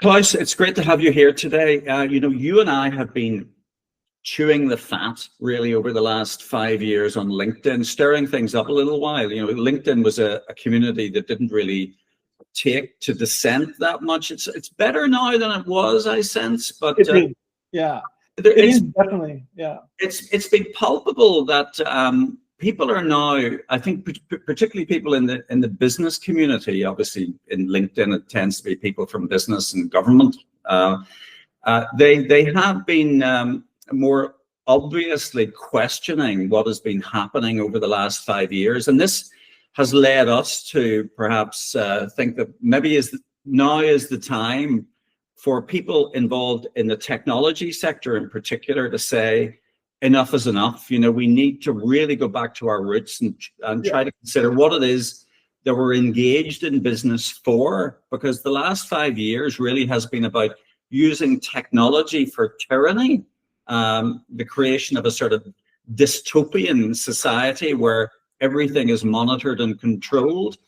Klaus, it's great to have you here today. You and I have been chewing the fat really over the last 5 years on LinkedIn, stirring things up a little while. LinkedIn was a community that didn't really take to dissent that much. It's better now than it was, I sense, but It is, yeah. It is definitely, yeah. It's been palpable that people are now, I think, particularly people in the business community. Obviously, in LinkedIn, it tends to be people from business and government. They have been more obviously questioning what has been happening over the last 5 years, and this has led us to perhaps think that maybe now is the time for people involved in the technology sector in particular to say enough is enough. We need to really go back to our roots and try to consider what it is that we're engaged in business for, because the last 5 years really has been about using technology for tyranny, the creation of a sort of dystopian society where everything is monitored and controlled.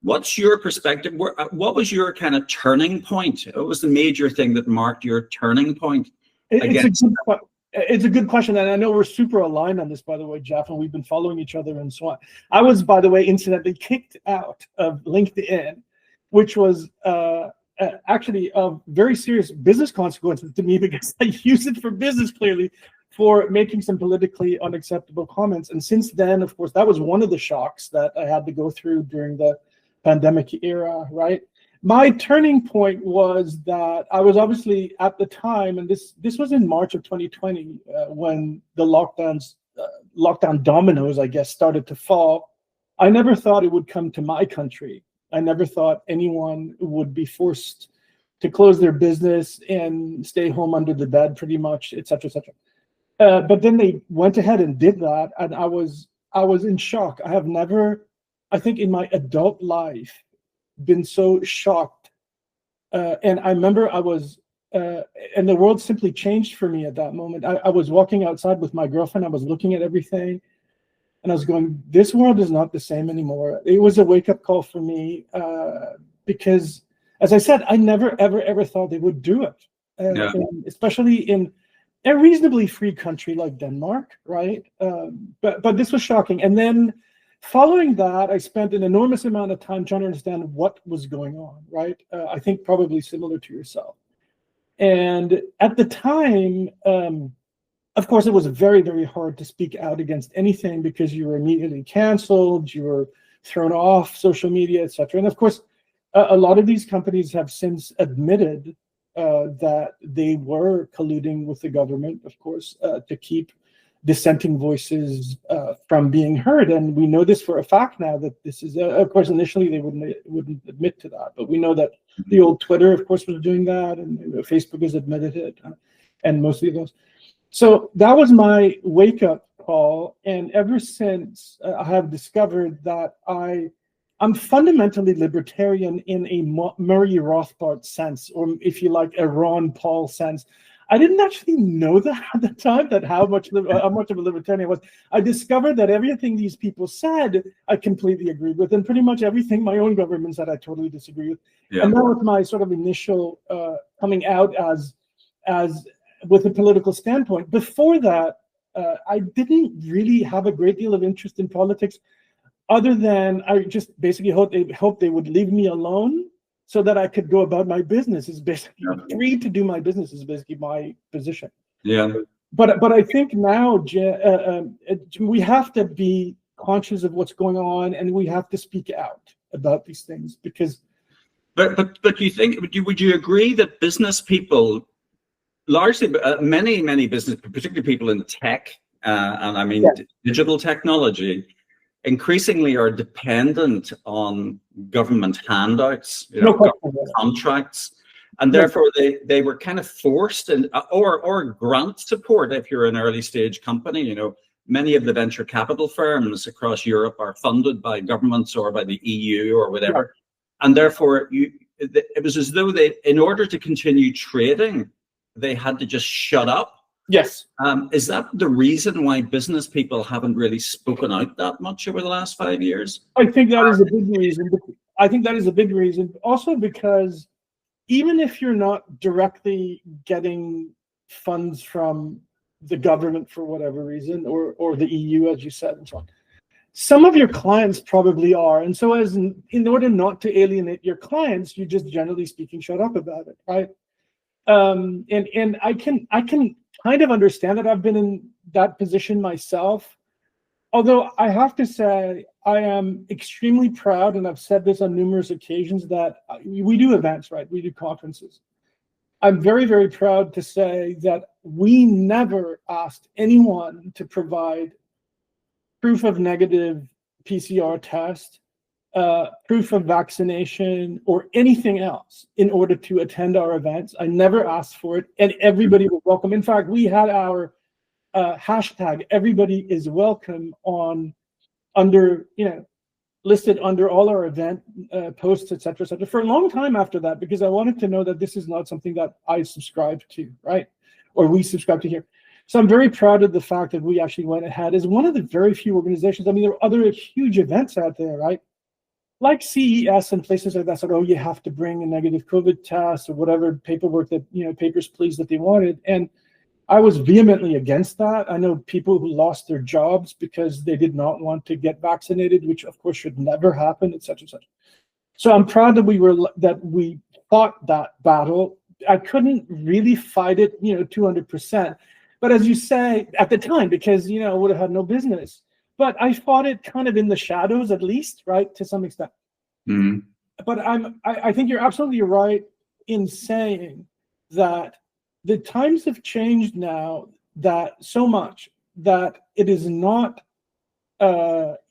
What's your perspective? What was your kind of turning point? What was the major thing that marked your turning point? It's a good question, and I know we're super aligned on this, by the way, Jeff, and we've been following each other and so on. I was, by the way, incidentally kicked out of LinkedIn, which was actually of very serious business consequences to me, because I use it for business, clearly, for making some politically unacceptable comments. And since then, of course, that was one of the shocks that I had to go through during the pandemic era, right? My turning point was that I was obviously at the time, and this was in March of 2020, when the lockdown dominoes, I guess, started to fall. I never thought it would come to my country. I never thought anyone would be forced to close their business and stay home under the bed, pretty much, et cetera, et cetera. But then they went ahead and did that, and I was in shock. I have never, I think, in my adult life, been so shocked. And I remember I was, and the world simply changed for me at that moment. I was walking outside with my girlfriend. I was looking at everything, and I was going, this world is not the same anymore. It was a wake-up call for me, because, as I said, I never, ever thought they would do it, especially in a reasonably free country like Denmark, right? But this was shocking. And then following that, I spent an enormous amount of time trying to understand what was going on, right? I think probably similar to yourself. And at the time, of course, it was very, very hard to speak out against anything, because you were immediately canceled, you were thrown off social media, etc. And of course, a lot of these companies have since admitted that they were colluding with the government, of course, to keep dissenting voices from being heard. And we know this for a fact now, that this is, of course, initially they wouldn't admit to that, but we know that the old Twitter, of course, was doing that, and Facebook has admitted it, and mostly of those. So that was my wake-up call, and ever since I have discovered that I'm fundamentally libertarian in a Murray Rothbard sense, or if you like, a Ron Paul sense. I didn't actually know that at the time, that how much of a libertarian I was. I discovered that everything these people said, I completely agreed with, and pretty much everything my own government said, I totally disagree with. Yeah. And that was my sort of initial coming out as with a political standpoint. Before that, I didn't really have a great deal of interest in politics, other than I just basically hoped they would leave me alone, so that I could go about my business. Is basically free to do my business, is basically my position. Yeah. But I think now we have to be conscious of what's going on, and we have to speak out about these things, because. But you think, would you agree that business people, largely many business, particularly people in tech, and I mean digital technology, increasingly are dependent on government handouts, government contracts, and therefore they were kind of forced or grant support if you're an early stage company. Many of the venture capital firms across Europe are funded by governments or by the EU or whatever, and therefore it was as though in order to continue trading, they had to just shut up. Yes. Is that the reason why business people haven't really spoken out that much over the last 5 years? I think that is a big reason. I think that is a big reason. Also because even if you're not directly getting funds from the government for whatever reason, or the EU, as you said, and so on, some of your clients probably are. And so in order not to alienate your clients, you just, generally speaking, shut up about it, right? And I can kind of understand that. I've been in that position myself. Although I have to say, I am extremely proud, and I've said this on numerous occasions, that we do events, right? We do conferences. I'm very, very proud to say that we never asked anyone to provide proof of negative PCR test, proof of vaccination, or anything else in order to attend our events. I never asked for it, and everybody was welcome. In fact, we had our hashtag "everybody is welcome" listed under all our event posts, et cetera, for a long time after that, because I wanted to know that this is not something that I subscribe to, right? Or we subscribe to here. So I'm very proud of the fact that we actually went ahead as one of the very few organizations. I mean, there are other huge events out there, right? Like CES and places like that said, oh, you have to bring a negative COVID test or whatever paperwork that, papers, please, that they wanted. And I was vehemently against that. I know people who lost their jobs because they did not want to get vaccinated, which of course should never happen, et cetera, et cetera. So I'm proud that we fought that battle. I couldn't really fight it, 200%. But as you say, at the time, because, I would have had no business. But I fought it kind of in the shadows, at least, right, to some extent. Mm-hmm. But I think you're absolutely right in saying that the times have changed now that so much that it is not,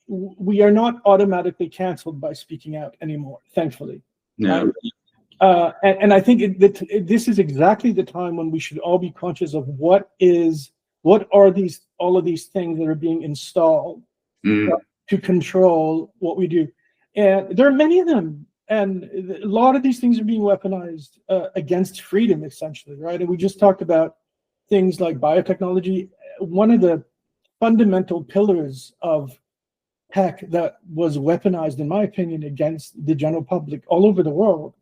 we are not automatically canceled by speaking out anymore, thankfully. No. And I think this is exactly the time when we should all be conscious of what are all of these things that are being installed to control what we do. And there are many of them. And a lot of these things are being weaponized against freedom, essentially, right? And we just talked about things like biotechnology. One of the fundamental pillars of tech that was weaponized, in my opinion, against the general public all over the world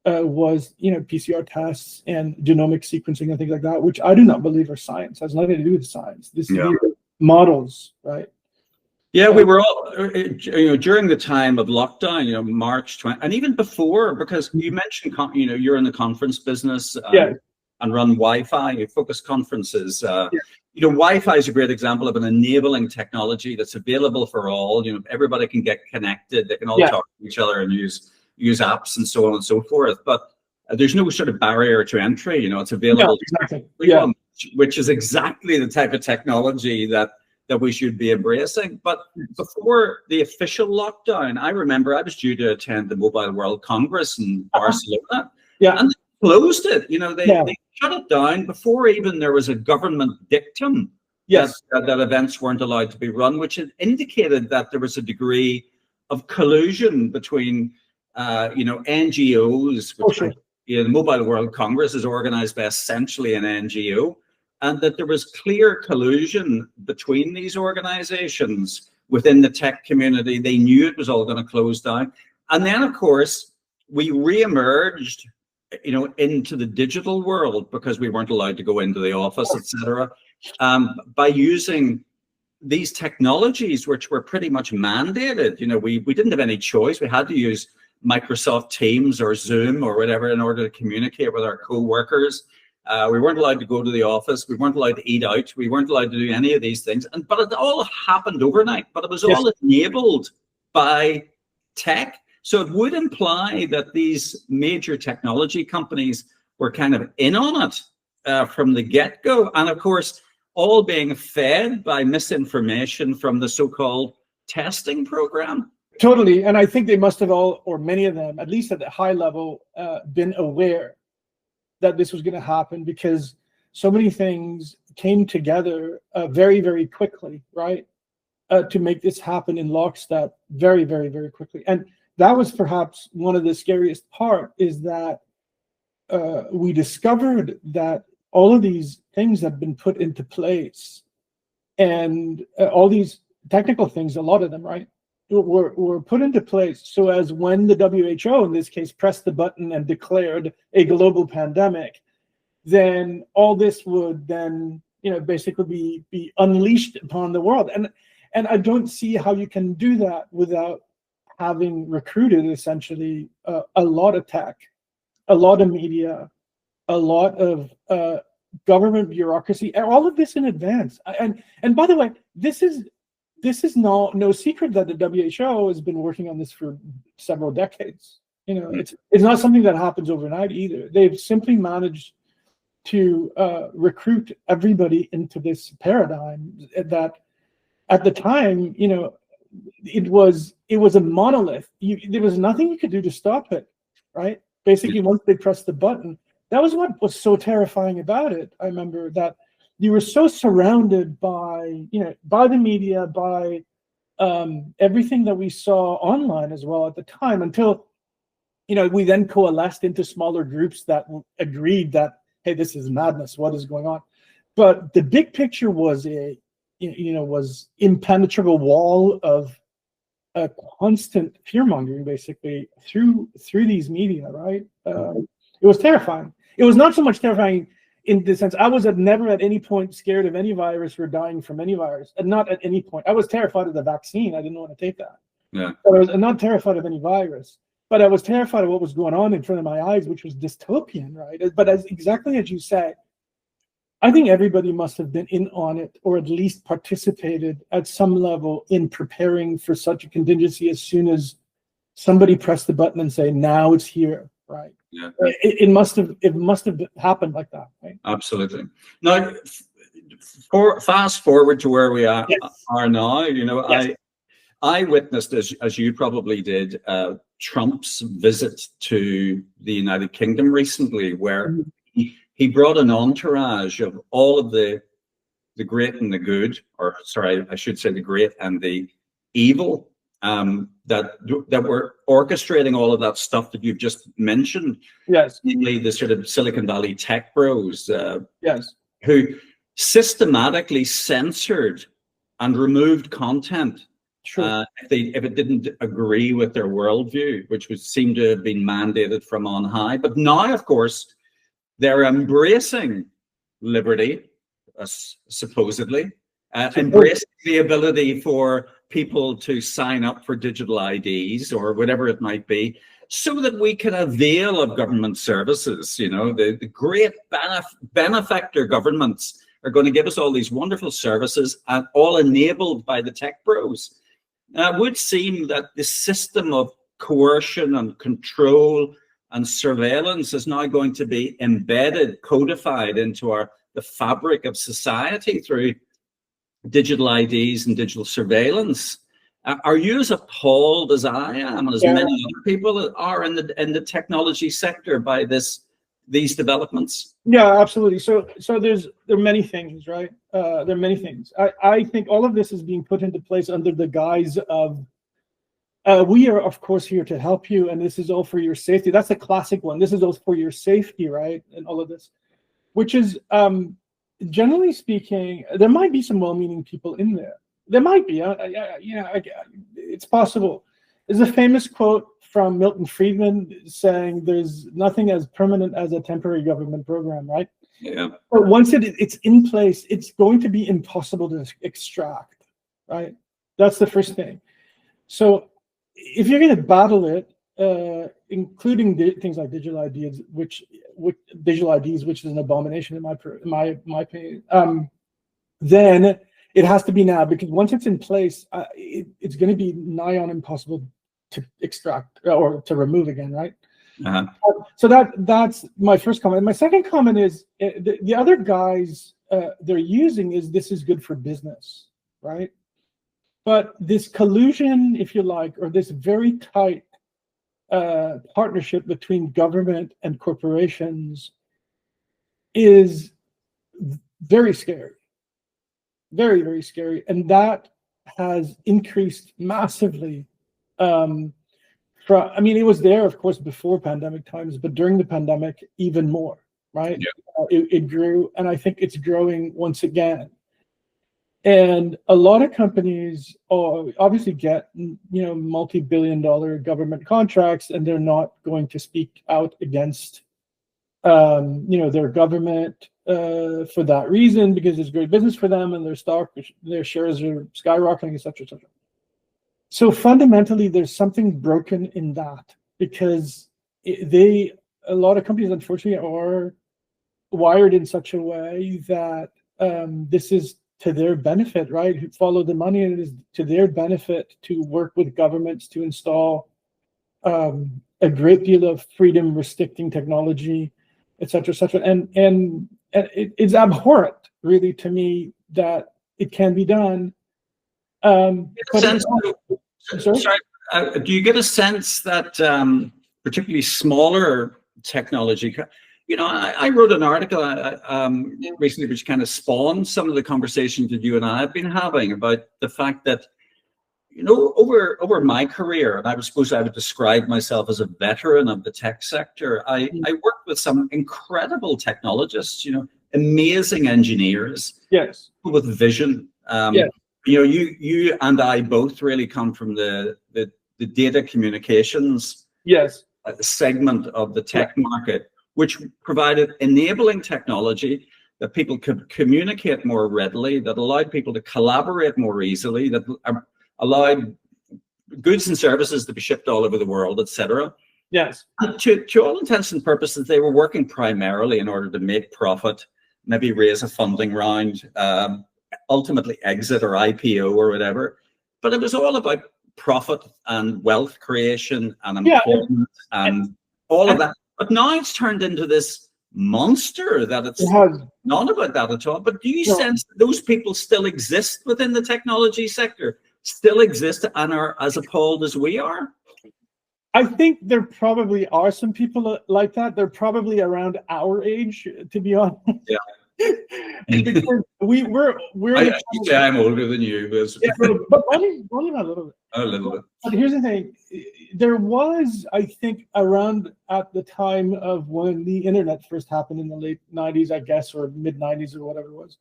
was, PCR tests and genomic sequencing and things like that, which I do not believe are science. It has nothing to do with science. These are models, right? Yeah, we were all, during the time of lockdown, March 20, and even before, because you mentioned, you're in the conference business and run Wi-Fi, focus conferences. Wi-Fi is a great example of an enabling technology that's available for all. Everybody can get connected. They can all talk to each other and use apps and so on and so forth. But there's no sort of barrier to entry. It's available to everyone, which is exactly the type of technology that we should be embracing. But before the official lockdown, I remember I was due to attend the Mobile World Congress in Barcelona, and they closed it. They shut it down before even there was a government dictum that events weren't allowed to be run, which had indicated that there was a degree of collusion between, NGOs. The Mobile World Congress is organized by essentially an NGO. And that there was clear collusion between these organizations within the tech community. They knew it was all going to close down. And then, of course, we re-emerged, into the digital world because we weren't allowed to go into the office, etc. By using these technologies, which were pretty much mandated. We didn't have any choice. We had to use Microsoft Teams or Zoom or whatever in order to communicate with our co-workers. We weren't allowed to go to the office. We weren't allowed to eat out. We weren't allowed to do any of these things. But it all happened overnight. But it was all enabled by tech. So it would imply that these major technology companies were kind of in on it from the get-go. And of course, all being fed by misinformation from the so-called testing program. Totally. And I think they must have all, or many of them, at least at the high level, been aware that this was going to happen, because so many things came together very, very quickly, right? To make this happen in lockstep very, very, very quickly. And that was perhaps one of the scariest part, is that we discovered that all of these things have been put into place, and all these technical things, a lot of them, right, were put into place so as when the WHO in this case pressed the button and declared a global pandemic, then all this would then basically be unleashed upon the world. And I don't see how you can do that without having recruited essentially a lot of tech, a lot of media, a lot of government bureaucracy, and all of this in advance. And by the way, this is no secret that the WHO has been working on this for several decades. It's not something that happens overnight either. They've simply managed to recruit everybody into this paradigm that at the time, it was a monolith. There was nothing you could do to stop it, right? Basically, once they pressed the button, that was what was so terrifying about it. I remember that you were so surrounded by the media, by everything that we saw online as well at the time, until we then coalesced into smaller groups that agreed that, hey, this is madness. What is going on? But the big picture was was impenetrable wall of a constant fear-mongering, basically through these media, right? It was terrifying. It was not so much terrifying in the sense I was never at any point scared of any virus or dying from any virus, and not at any point. I was terrified of the vaccine. I didn't want to take that. Yeah. But I was not terrified of any virus, but I was terrified of what was going on in front of my eyes, which was dystopian, right? But exactly as you say, I think everybody must have been in on it, or at least participated at some level in preparing for such a contingency as soon as somebody pressed the button and say, now it's here, right? Yeah. It must have happened like that, right? Absolutely. Now, fast forward to where we are now. Yes. I witnessed, as you probably did, Trump's visit to the United Kingdom recently, where he brought an entourage of all of the great and the good, or sorry, I should say the great and the evil, that were orchestrating all of that stuff that you've just mentioned. Yes. Namely the sort of Silicon Valley tech bros, yes, who systematically censored and removed content if it didn't agree with their worldview, which would seem to have been mandated from on high. But now, of course, they're embracing liberty, supposedly, embracing the ability for people to sign up for digital IDs or whatever it might be, so that we can avail of government services. The great benefactor governments are going to give us all these wonderful services, and all enabled by the tech bros. It would seem that the system of coercion and control and surveillance is now going to be embedded, codified into the fabric of society through digital IDs and digital surveillance. Are you as appalled as I am, and as many other people are in the technology sector by these developments? Yeah, absolutely. So there are many things, right? There are many things. I think all of this is being put into place under the guise of we are, of course, here to help you, and this is all for your safety. That's a classic one. This is all for your safety, right? And all of this, which is, generally speaking, there might be some well-meaning people in there. There might be. It's possible. There's a famous quote from Milton Friedman saying, "There's nothing as permanent as a temporary government program," right? Yeah. But once it's in place, it's going to be impossible to extract, right? That's the first thing. So if you're going to battle it, including things like digital IDs, which is an abomination in my opinion, then it has to be now, because once it's in place, it's going to be nigh on impossible to extract or to remove again, right? Uh-huh. So that's my first comment. My second comment is the other guys they're using is, this is good for business, right? But this collusion, if you like, or this very tight partnership between government and corporations is very scary. Very, very scary. And that has increased massively. It was there, of course, before pandemic times, but during the pandemic, even more, right? Yeah. It grew, and I think it's growing once again. And a lot of companies obviously get, multi-billion-dollar government contracts, and they're not going to speak out against, their government for that reason, because it's great business for them and their shares are skyrocketing, et cetera, et cetera. So fundamentally, there's something broken in that, because a lot of companies, unfortunately, are wired in such a way that this is to their benefit, right? Follow the money, and it is to their benefit to work with governments to install a great deal of freedom restricting technology, et cetera, et cetera. And it's abhorrent, really, to me, that it can be done. Do you get a sense that particularly smaller technology, I wrote an article recently which kind of spawned some of the conversations that you and I have been having about the fact that, over my career, and I suppose I would describe myself as a veteran of the tech sector, I worked with some incredible technologists, amazing engineers, yes, with vision. Yes. You and I both really come from the data communications yes, segment of the tech market, which provided enabling technology that people could communicate more readily, that allowed people to collaborate more easily, that allowed goods and services to be shipped all over the world, etc. yes. And to all intents and purposes, they were working primarily in order to make profit, maybe raise a funding round, ultimately exit or IPO or whatever. But it was all about profit and wealth creation and employment and all of that. But now it's turned into this monster that it's not about that at all. But do you sense that those people still exist within the technology sector, still exist and are as appalled as we are? I think there probably are some people like that. They're probably around our age, to be honest. Yeah. Because I'm older than you, but only a little bit. A little bit. But here's the thing: there was, I think, around at the time of when the internet first happened in the late '90s, I guess, or mid '90s, or whatever it was,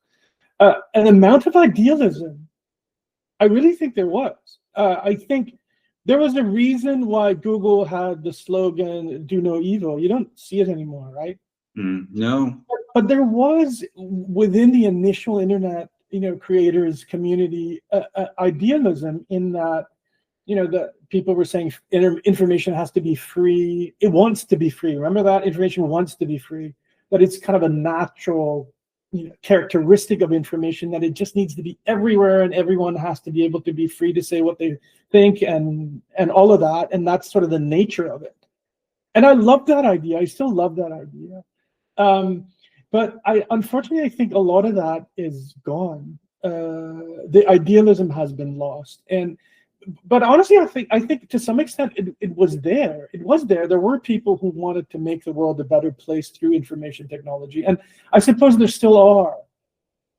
an amount of idealism. I really think there was. I think there was a reason why Google had the slogan "Do no evil." You don't see it anymore, right? No. But there was, within the initial internet, creators community, idealism in that, that people were saying information has to be free. It wants to be free. Remember that? Information wants to be free. That it's kind of a natural, characteristic of information, that it just needs to be everywhere, and everyone has to be able to be free to say what they think and all of that. And that's sort of the nature of it. And I love that idea. I still love that idea. But unfortunately, I think a lot of that is gone. The idealism has been lost. But honestly, I think to some extent it was there. It was there. There were people who wanted to make the world a better place through information technology, and I suppose there still are.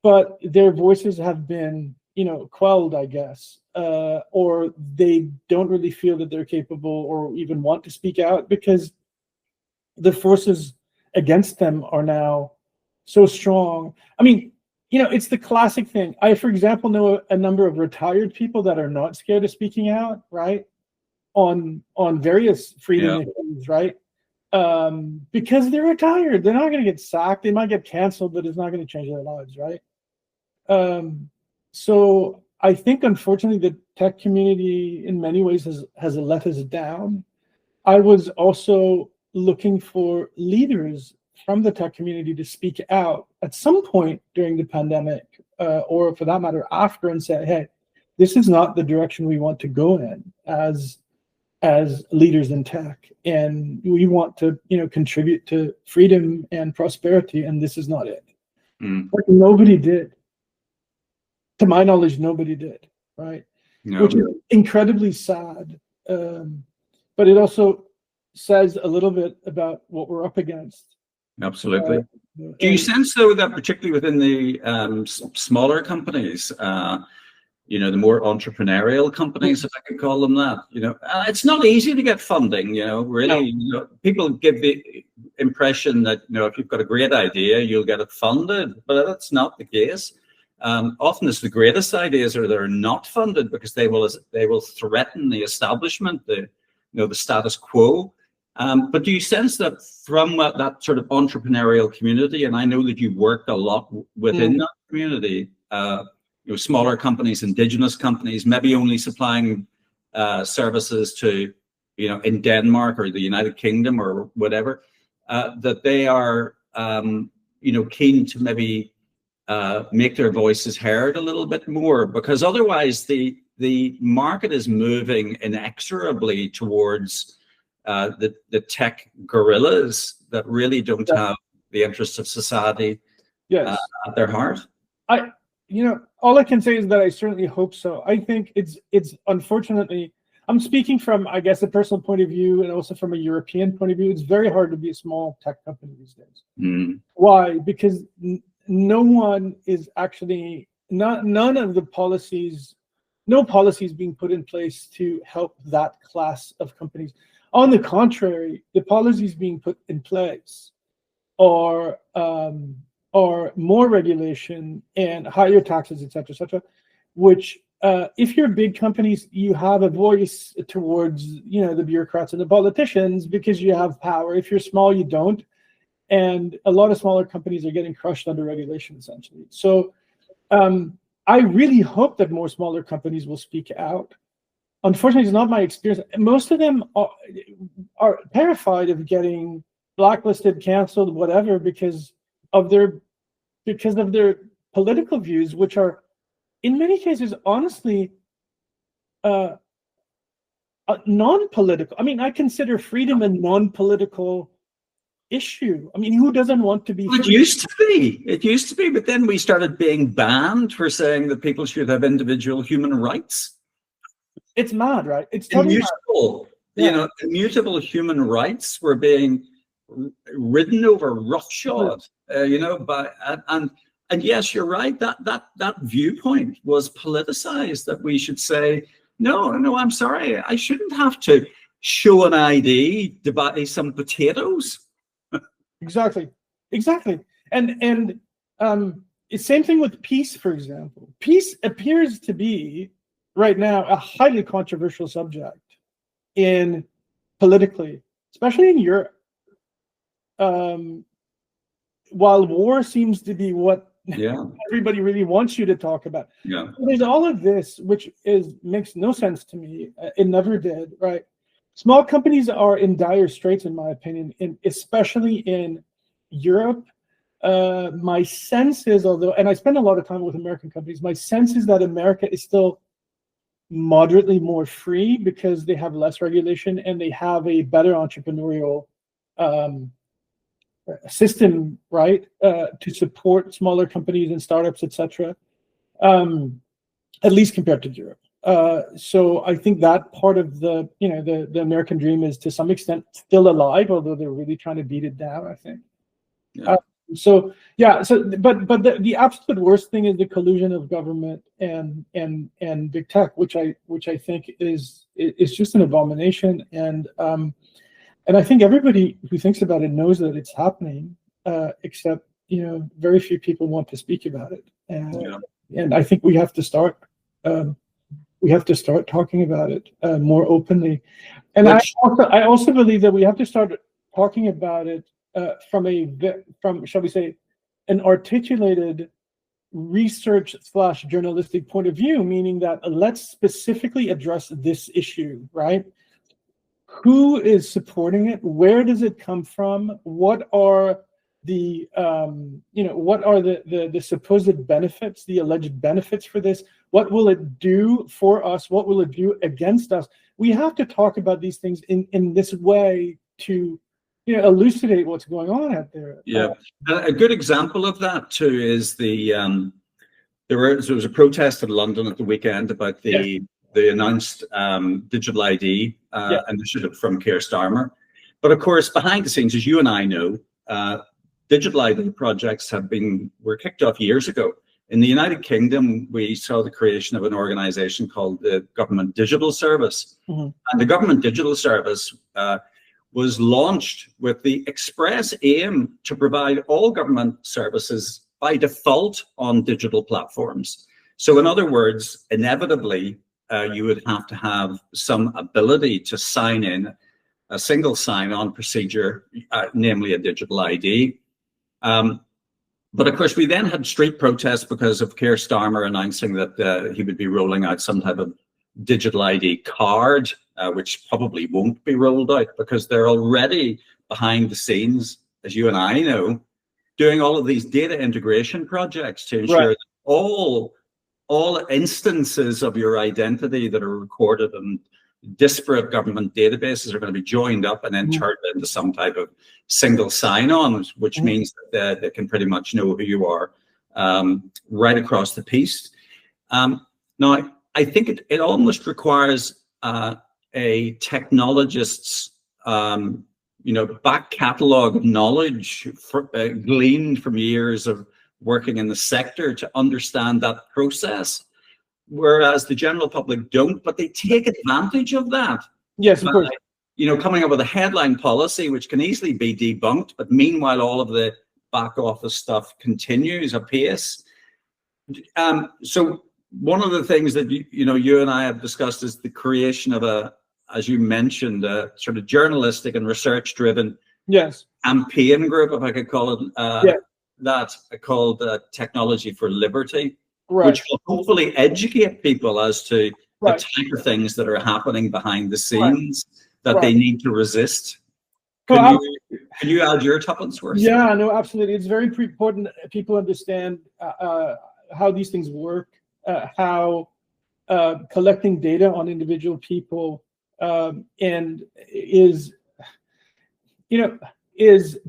But their voices have been, quelled, I guess, or they don't really feel that they're capable or even want to speak out, because the forces against them are now so strong. I mean, it's the classic thing. I, for example, know a number of retired people that are not scared of speaking out, right, on various freedom issues, right? Because they're retired. They're not going to get sacked. They might get canceled, but it's not going to change their lives, right? So I think, unfortunately, the tech community in many ways has let us down. I was also looking for leaders from the tech community to speak out at some point during the pandemic, or for that matter after, and say, hey, this is not the direction we want to go in as leaders in tech, and we want to contribute to freedom and prosperity, and this is not it. But nobody did. To my knowledge, nobody did, right? No. Which is incredibly sad, but it also says a little bit about what we're up against. Absolutely. Do you sense, though, that particularly within the smaller companies, the more entrepreneurial companies, if I could call them that, it's not easy to get funding, really. No. People give the impression that, if you've got a great idea, you'll get it funded, but that's not the case. Often it's the greatest ideas that are not funded because they will threaten the establishment, the status quo. But do you sense that from that sort of entrepreneurial community, and I know that you've worked a lot within that community, smaller companies, indigenous companies, maybe only supplying services to, in Denmark or the United Kingdom or whatever, that they are, keen to maybe make their voices heard a little bit more, because otherwise the market is moving inexorably towards the tech gorillas that really don't have the interests of society at their heart. All I can say is that I certainly hope so. I think it's unfortunately, I'm speaking from, I guess, a personal point of view and also from a European point of view. It's very hard to be a small tech company these days. Why? Because no one is actually, none of the policies, no policies being put in place to help that class of companies. On the contrary, the policies being put in place are more regulation and higher taxes, et cetera, which if you're big companies, you have a voice towards, the bureaucrats and the politicians because you have power. If you're small, you don't. And a lot of smaller companies are getting crushed under regulation, essentially. So I really hope that more smaller companies will speak out. Unfortunately, it's not my experience. Most of them are terrified of getting blacklisted, canceled, whatever, because of their political views, which are, in many cases, honestly, non-political. I mean, I consider freedom a non-political issue. I mean, who doesn't want to be free? It used to be, but then we started being banned for saying that people should have individual human rights. It's mad, right? It's totally immutable. Mad. Immutable human rights were being ridden over roughshod. And yes, you're right. That viewpoint was politicized. That we should say, no, I'm sorry, I shouldn't have to show an ID to buy some potatoes. Exactly. And same thing with peace, for example. Peace appears to be right now a highly controversial subject politically, especially in Europe. While war seems to be what everybody really wants you to talk about. Yeah. There's all of this, which makes no sense to me. It never did, right? Small companies are in dire straits, in my opinion, especially in Europe. My sense is, and I spend a lot of time with American companies, my sense is that America is still moderately more free because they have less regulation and they have a better entrepreneurial system, right, to support smaller companies and startups, etc. At least compared to Europe. So I think that part of the American dream is to some extent still alive, although they're really trying to beat it down, I think. But the absolute worst thing is the collusion of government and big tech, which I think is just an abomination. And I think everybody who thinks about it knows that it's happening, except very few people want to speak about it. And I think we have to start talking about it more openly. And I also believe that we have to start talking about it from shall we say, an articulated research/journalistic point of view, meaning that let's specifically address this issue, right? Who is supporting it? Where does it come from? What are the supposed benefits, the alleged benefits for this? What will it do for us? What will it do against us? We have to talk about these things in this way to elucidate what's going on out there. Yeah, a good example of that too is there was a protest in London at the weekend about the announced digital ID initiative from Keir Starmer. But of course, behind the scenes, as you and I know, digital ID projects were kicked off years ago. In the United Kingdom, we saw the creation of an organization called the Government Digital Service. Mm-hmm. And the Government Digital Service was launched with the express aim to provide all government services by default on digital platforms. So in other words, inevitably, you would have to have some ability to sign in a single sign-on procedure, namely a digital ID. But of course, we then had street protests because of Keir Starmer announcing that he would be rolling out some type of digital ID card, which probably won't be rolled out because they're already behind the scenes, as you and I know, doing all of these data integration projects to ensure that all instances of your identity that are recorded in disparate government databases are going to be joined up and then turned into some type of single sign-on, which means that they can pretty much know who you are right across the piece. Now, I think it almost requires a technologist's back catalogue of knowledge gleaned from years of working in the sector to understand that process, whereas the general public don't, but they take advantage of that. Yes, of course. Coming up with a headline policy which can easily be debunked, but meanwhile all of the back office stuff continues apace. So one of the things that you and I have discussed is the creation of as you mentioned, a sort of journalistic and research-driven campaign group, if I could call it called Technology for Liberty, which will hopefully educate people as to the type of things that are happening behind the scenes that they need to resist. Can you add your tuppence worth? Yeah, no, absolutely. It's very important that people understand how these things work, how collecting data on individual people and is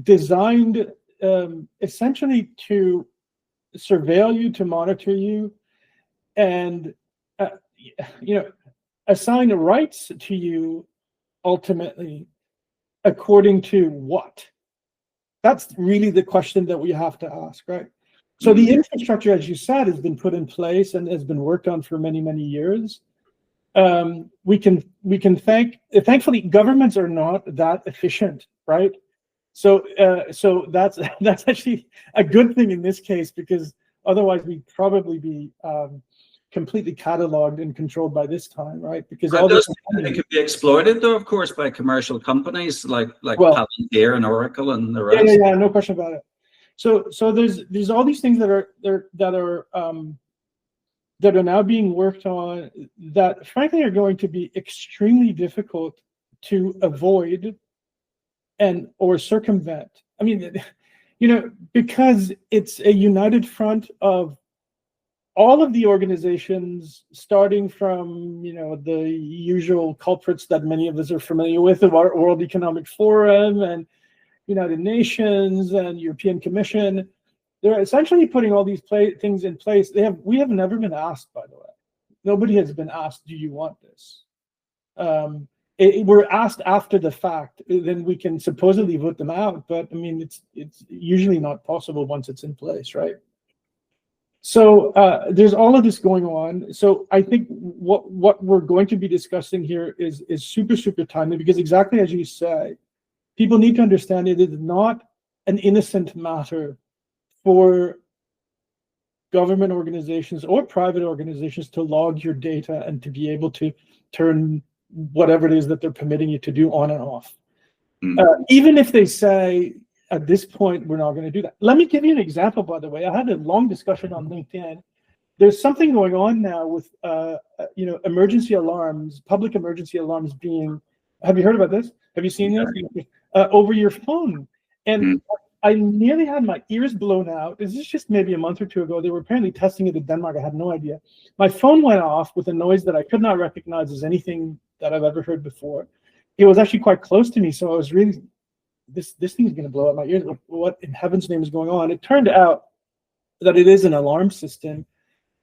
designed essentially to surveil you, to monitor you, and assign rights to you ultimately according to what? That's really the question that we have to ask, right? So the infrastructure, as you said, has been put in place and has been worked on for many, many years. Thankfully, governments are not that efficient, right? So that's actually a good thing in this case, because otherwise we'd probably be completely cataloged and controlled by this time, right? Because it could be exploited, though, of course, by commercial companies like Palantir and Oracle and the rest. Yeah, no question about it. So there's all these things that are now being worked on that, frankly, are going to be extremely difficult to avoid or circumvent. I mean, because it's a united front of all of the organizations, starting from the usual culprits that many of us are familiar with, the World Economic Forum and United Nations and European Commission. They're essentially putting all these things in place. We have never been asked, by the way. Nobody has been asked, do you want this? We're asked after the fact, then we can supposedly vote them out. But I mean, it's usually not possible once it's in place, right? So there's all of this going on. So I think what we're going to be discussing here is super, super timely, because exactly as you say, people need to understand it is not an innocent matter for government organizations or private organizations to log your data and to be able to turn whatever it is that they're permitting you to do on and off. Even if they say, at this point, we're not going to do that. Let me give you an example, by the way. I had a long discussion on LinkedIn. There's something going on now with emergency alarms, public emergency alarms being, have you heard about this? Have you seen this? Over your phone. And I nearly had my ears blown out. This is just maybe a month or two ago. They were apparently testing it in Denmark. I had no idea. My phone went off with a noise that I could not recognize as anything that I've ever heard before. It was actually quite close to me, so I was really, this thing is going to blow out my ears. What in heaven's name is going on? It turned out that it is an alarm system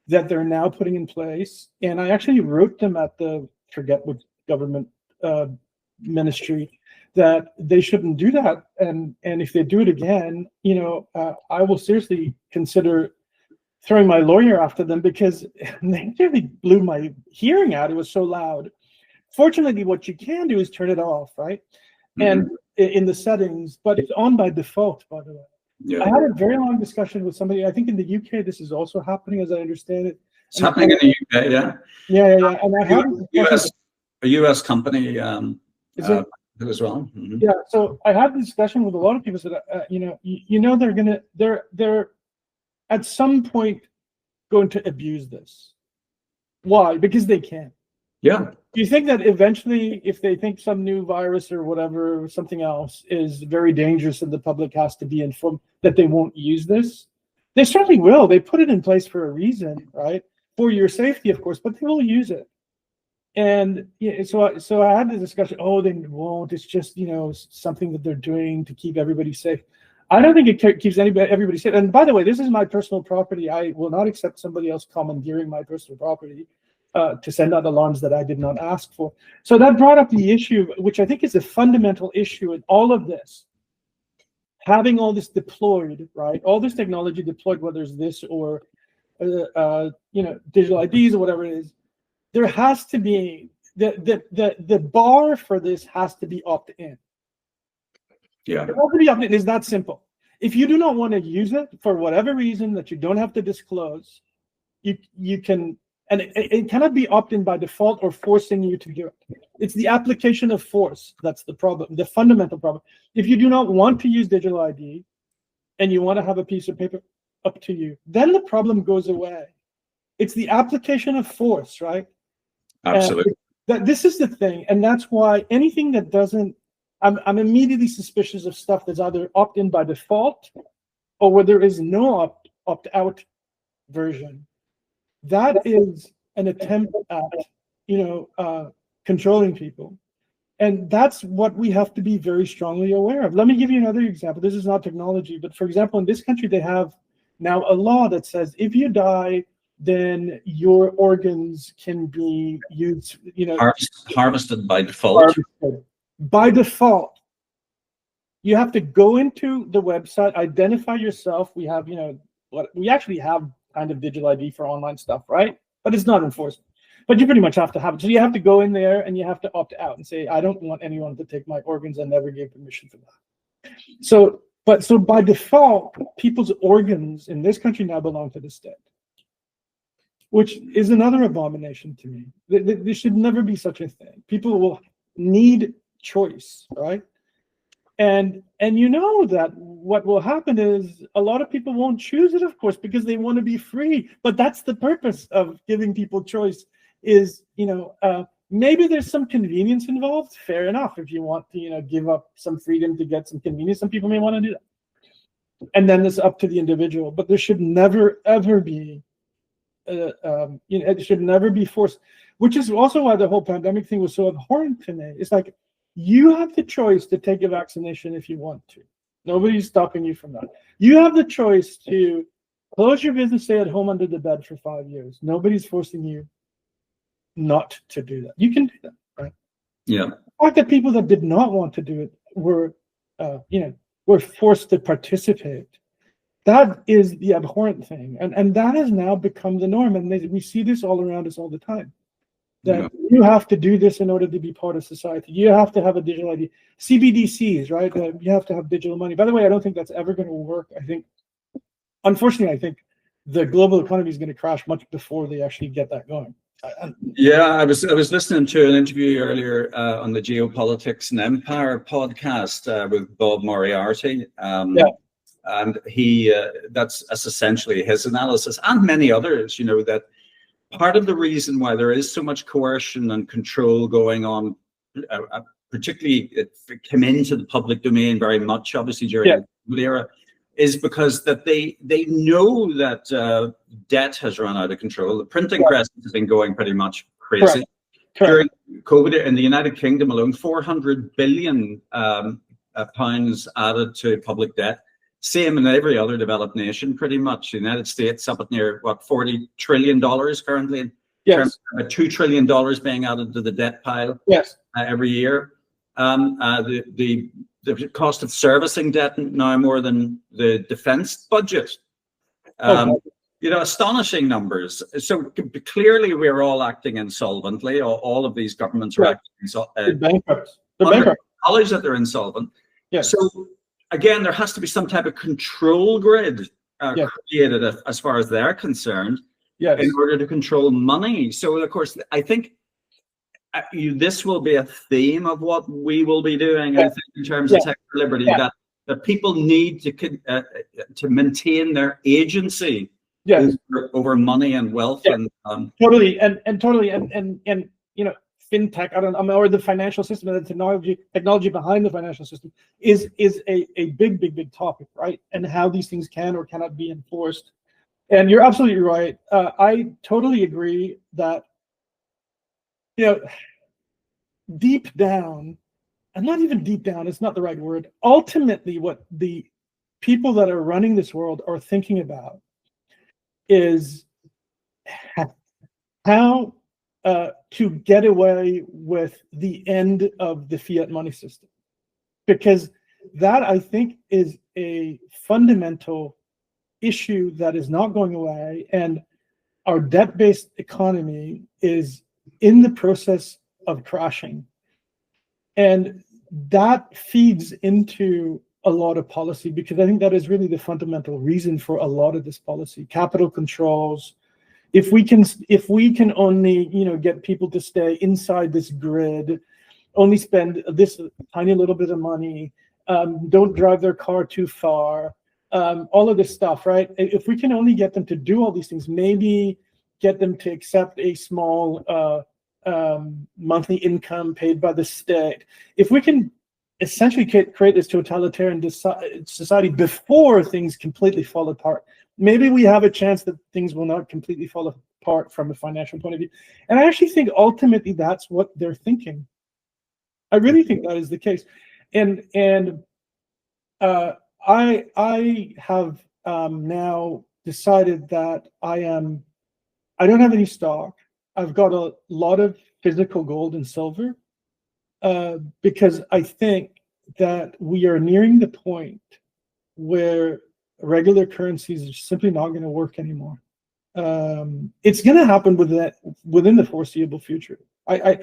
that they're now putting in place. And I actually wrote them at forget what government ministry, that they shouldn't do that. And if they do it again, I will seriously consider throwing my lawyer after them, because they really blew my hearing out. It was so loud. Fortunately, what you can do is turn it off, right? And in the settings, but it's on by default, by the way. Yeah. I had a very long discussion with somebody. I think in the UK, this is also happening, as I understand it. It's happening in the UK, yeah. Yeah. And I had a US company is it? as well. Mm-hmm. Yeah. So I had this discussion with a lot of people. Said, they're at some point going to abuse this. Why? Because they can. Yeah. Do you think that eventually, if they think some new virus or whatever, or something else is very dangerous and the public has to be informed, that they won't use this? They certainly will. They put it in place for a reason, right? For your safety, of course, but they will use it. And yeah, so I had the discussion, oh, they won't. It's just, something that they're doing to keep everybody safe. I don't think it keeps everybody safe. And by the way, this is my personal property. I will not accept somebody else commandeering my personal property to send out alarms that I did not ask for. So that brought up the issue, which I think is a fundamental issue in all of this. Having all this deployed, right? All this technology deployed, whether it's this or digital IDs or whatever it is, there has to be the bar for this has to be opt-in. Yeah. It has to be opt-in. It's that simple. If you do not want to use it for whatever reason that you don't have to disclose, you can, and it cannot be opt-in by default or forcing you to do it. It's the application of force that's the problem, the fundamental problem. If you do not want to use digital ID and you want to have a piece of paper, up to you, then the problem goes away. It's the application of force, right? Absolutely. This is the thing, and that's why anything that doesn't, I'm immediately suspicious of stuff that's either opt-in by default or where there is no opt-out version. That is an attempt at, controlling people. And that's what we have to be very strongly aware of. Let me give you another example. This is not technology, but for example, in this country, they have now a law that says if you die, then your organs can be used, harvested by default. By default, you have to go into the website, identify yourself. We have, we actually have kind of digital ID for online stuff, right? But it's not enforced. But you pretty much have to have it. So you have to go in there and you have to opt out and say, I don't want anyone to take my organs. I never gave permission for that. So by default, people's organs in this country now belong to the state, which is another abomination to me. There should never be such a thing. People will need choice, right? And that what will happen is a lot of people won't choose it, of course, because they want to be free. But that's the purpose of giving people choice is, maybe there's some convenience involved. Fair enough. If you want to, give up some freedom to get some convenience, some people may want to do that. And then it's up to the individual. But there should never, ever be, it should never be forced, which is also why the whole pandemic thing was so abhorrent to me. It's like, you have the choice to take a vaccination if you want to. Nobody's stopping you from that. You have the choice to close your business, stay at home under the bed for 5 years. Nobody's forcing you not to do that. You can do that, right? Yeah. The fact that people that did not want to do it were forced to participate. That is the abhorrent thing. And that has now become the norm. And we see this all around us all the time. That you have to do this in order to be part of society. You have to have a digital ID. CBDCs, right? You have to have digital money. By the way, I don't think that's ever going to work. Unfortunately, I think the global economy is going to crash much before they actually get that going. Yeah, I was listening to an interview earlier on the Geopolitics and Empire podcast with Bob Moriarty. And he that's essentially his analysis, and many others, that part of the reason why there is so much coercion and control going on, particularly it came into the public domain very much, obviously during the era, is because that they know that debt has run out of control. The printing press has been going pretty much crazy. Correct. During COVID in the United Kingdom alone, 400 billion pounds added to public debt. Same in every other developed nation, pretty much. The United States up at near $40 trillion currently. Yes. $2 trillion being added to the debt pile. Yes. Every year. The cost of servicing debt now more than the defense budget. Astonishing numbers. So clearly we're all acting insolvently. All of these governments are acting bankrupt. They're bankrupt. Knowledge that they're insolvent. Yes. So again, there has to be some type of control grid Yes. created as far as they're concerned, Yes. in order to control money. So, of course, I think this will be a theme of what we will be doing. I think, in terms of tech for liberty, that people need to maintain their agency over money and wealth, and totally, and you know, fintech, or the financial system and the technology behind the financial system is a big topic, right? And how these things can or cannot be enforced. And you're absolutely right. I totally agree that, you know, deep down, and not even deep down, it's not the right word. Ultimately, what the people that are running this world are thinking about is how to get away with the end of the fiat money system. Because that, I think, is a fundamental issue that is not going away, and our debt-based economy is in the process of crashing, and that feeds into a lot of policy, because I think that is really the fundamental reason for a lot of this policy. Capital controls. If we can only, you know, get people to stay inside this grid, only spend this tiny little bit of money, don't drive their car too far, all of this stuff, right? If we can only get them to do all these things, maybe get them to accept a small monthly income paid by the state. If we can essentially create this totalitarian society before things completely fall apart, maybe we have a chance that things will not completely fall apart from a financial point of view. And I actually think ultimately that's what they're thinking. I really think that is the case. And I have now decided that I don't have any stock. I've got a lot of physical gold and silver, because I think that we are nearing the point where regular currencies are simply not going to work anymore. It's going to happen within the foreseeable future. I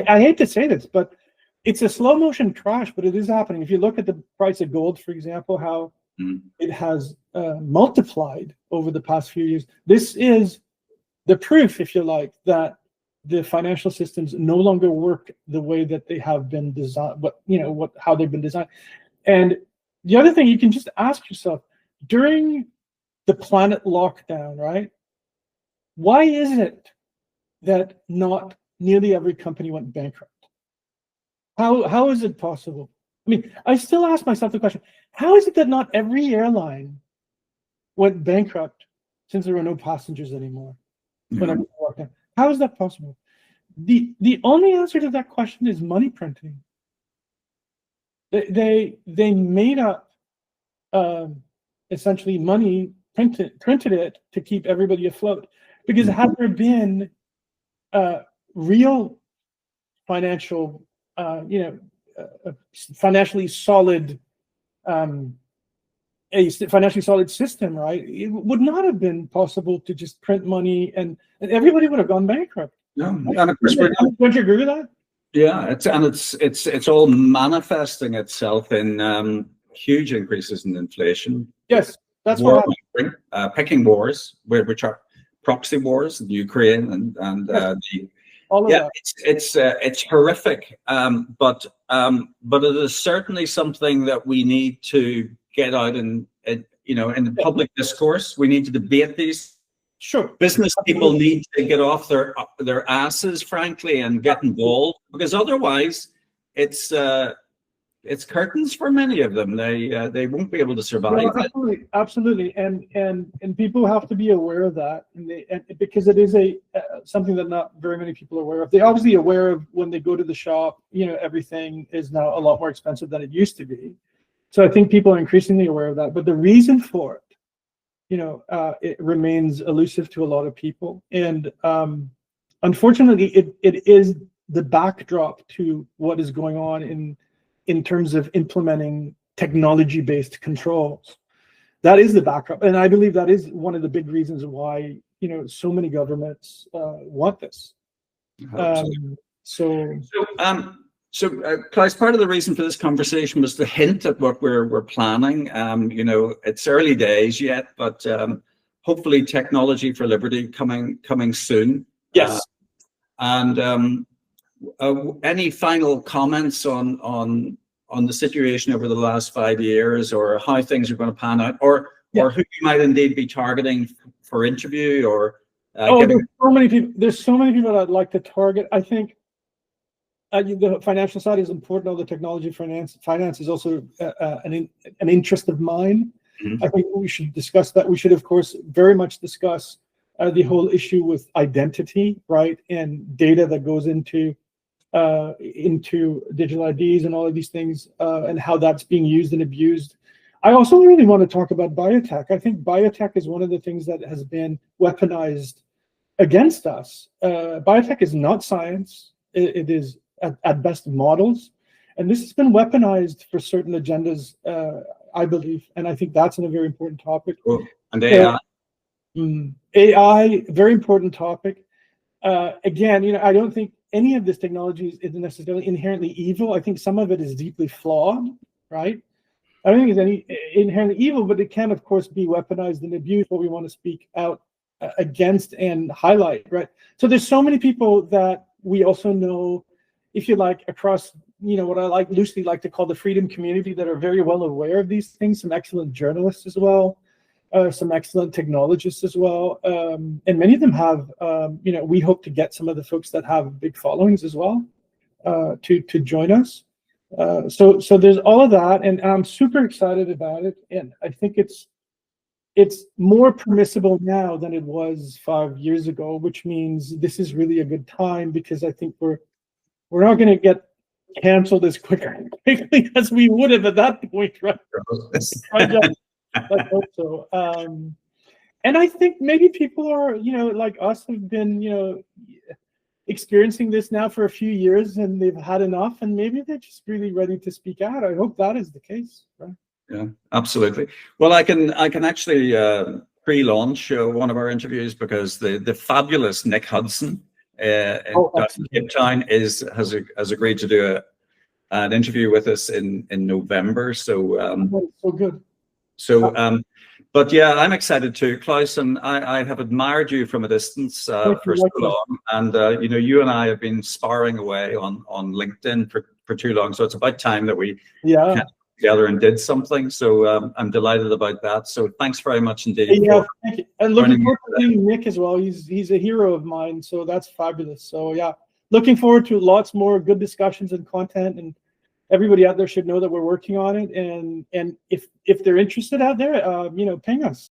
hate to say this, but it's a slow motion crash, but it is happening. If you look at the price of gold, for example, how it has multiplied over the past few years, this is the proof, if you like, that the financial systems no longer work the way that they have been designed, how they've been designed. And the other thing, you can just ask yourself, during the planet lockdown, right? Why is it that not nearly every company went bankrupt? How is it possible? I mean, I still ask myself the question, how is it that not every airline went bankrupt since there were no passengers anymore? How is that possible? The only answer to that question is money printing. They made up essentially money, printed it to keep everybody afloat. Because had there been real financial, financially solid, a financially solid system, right, it would not have been possible to just print money, and everybody would have gone bankrupt. Yeah, and of course, don't you agree with that? Yeah, it's all manifesting itself in huge increases in inflation. Yes, that's what happened. Picking wars, which are proxy wars in Ukraine, and all of that. It's horrific. But it is certainly something that we need to get out in the public discourse. We need to debate these. Sure. Business people need to get off their asses, frankly, and get involved, because otherwise it's curtains for many of them. They won't be able to survive. No, absolutely, and people have to be aware of that, because it is something that not very many people are aware of. They're obviously aware of when they go to the shop. Everything is now a lot more expensive than it used to be. So I think people are increasingly aware of that. But the reason for it, it remains elusive to a lot of people, and unfortunately, it is the backdrop to what is going on in terms of implementing technology-based controls. That is the backdrop, and I believe that is one of the big reasons why so many governments want this. So, Klaus, part of the reason for this conversation was to hint at what we're planning. You know, it's early days yet, but hopefully, technology for liberty coming soon. Yes. And any final comments on the situation over the last 5 years, or how things are going to pan out, or who you might indeed be targeting for interview, or there's so many people. There's so many people that I'd like to target. I think the financial side is important. All the technology finance is also an interest of mine. I think we should discuss that. We should, of course, very much discuss the whole issue with identity, right, and data that goes into digital IDs and all of these things, and how that's being used and abused. I also really want to talk about biotech. I think biotech is one of the things that has been weaponized against us. Biotech is not science. It is at best models, and this has been weaponized for certain agendas, I believe, and I think that's a very important topic. Cool. And AI. AI, very important topic. Again, you know, I don't think any of this technology is necessarily inherently evil. I think some of it is deeply flawed, right? I don't think it's any inherently evil, but it can, of course, be weaponized and abused. What we want to speak out against and highlight, right? So there's so many people that we also know, if you like, across, you know, what I loosely like to call the freedom community, that are very well aware of these things. Some excellent journalists as well, some excellent technologists as well, and many of them have, you know, we hope to get some of the folks that have big followings as well to join us. So there's all of that, and I'm super excited about it, and I think it's more permissible now than it was 5 years ago, which means this is really a good time, because I think we're not going to get canceled as quickly as we would have at that point, right? I hope so. And I think maybe people are, you know, like us, have been, you know, experiencing this now for a few years, and they've had enough, and maybe they're just really ready to speak out. I hope that is the case, right? Yeah, absolutely. Well, I can actually pre-launch one of our interviews, because the fabulous Nick Hudson in Cape Town has agreed to do an interview with us in November. So so good. So, but yeah, I'm excited too, Klaus, and I have admired you from a distance for so long, and you know, you and I have been sparring away on LinkedIn for too long. So it's about time that we came together and did something. So I'm delighted about that. So thanks very much indeed. Yeah, thank you. And looking forward to meeting Nick as well. He's a hero of mine, so that's fabulous. So yeah, looking forward to lots more good discussions and content, and everybody out there should know that we're working on it. And if they're interested out there, you know, ping us.